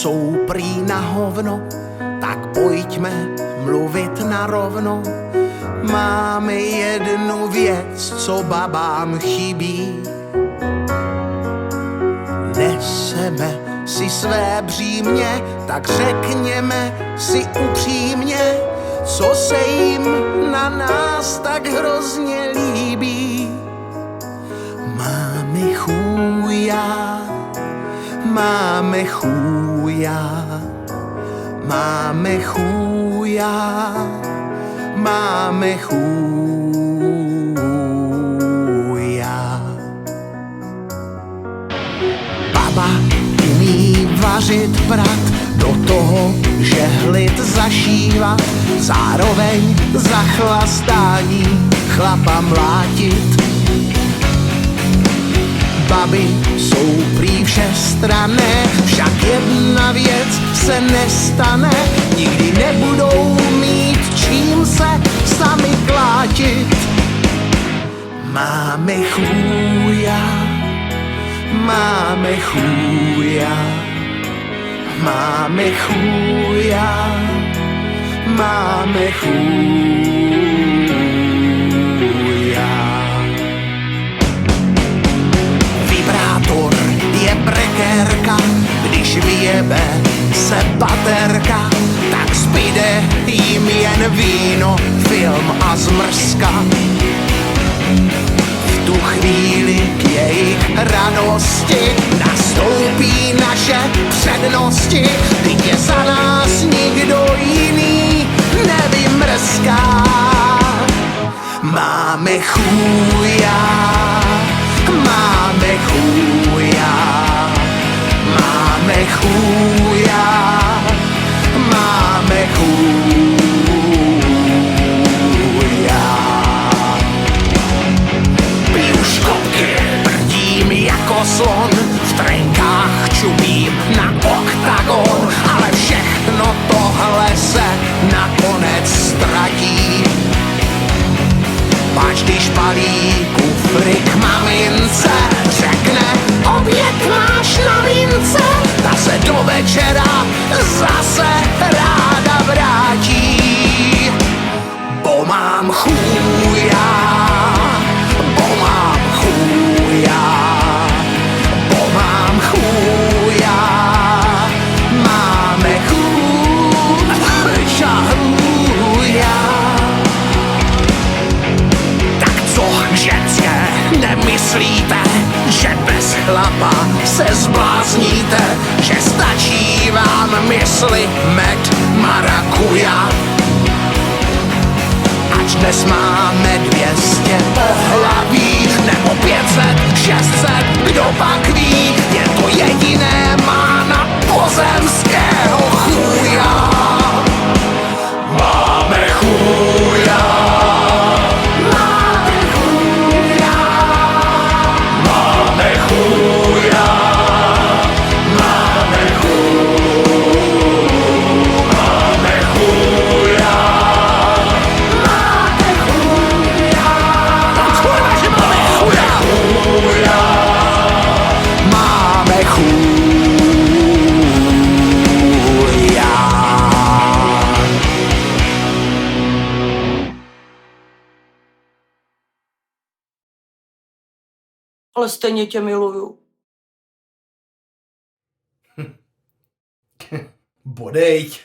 jsou prý na hovno, tak pojďme mluvit na rovno. Máme jednu věc, co babám chybí. Neseme si své břímě, tak řekněme si upřímně, co se jim na nás tak hrozně líbí. Máme chůja, máme chůja, máme chůja, máme chůja. Baba umí vařit, prat, do toho žehlit, zašívat, zároveň za chlastání chlapa mlátit. Baby jsou prý všestranné, však jedna věc se nestane, nikdy nebudou mít čím se sami klátit. Máme chůja, máme chůja, máme chůja, máme chůja. Vibrátor je prekérka, když vyjebe se baterka, tak zbyde jim jen víno, film a zmrzka. V tu chvíli k jejich radosti nastoupí naše přednosti, vždyť je za nás nikdo jiný nevymrská. Máme chůja, máme chůja, máme chůja, máme chůja. Piju škopky, prdím jako slon, v trenkách čumím na oktagon, ale všechno tohle se nakonec ztratí. Pač když palí kufry k mamince, řekne oběd máš na mince, ta se do večera zase ráda vrátí. Bo mám chůja, bo mám chůja, bo mám chůja, máme chůja. Ženské, nemyslíte, že bez chlapa se zblázníte, že stačí vám mysli med marakuja. Ač dnes máme 200 pohlaví, nebo 500, 600, kdo pak ví, je to jediné mána pozemského chůja. Máme chůja. Ale stejně tě miluju. Bodejť.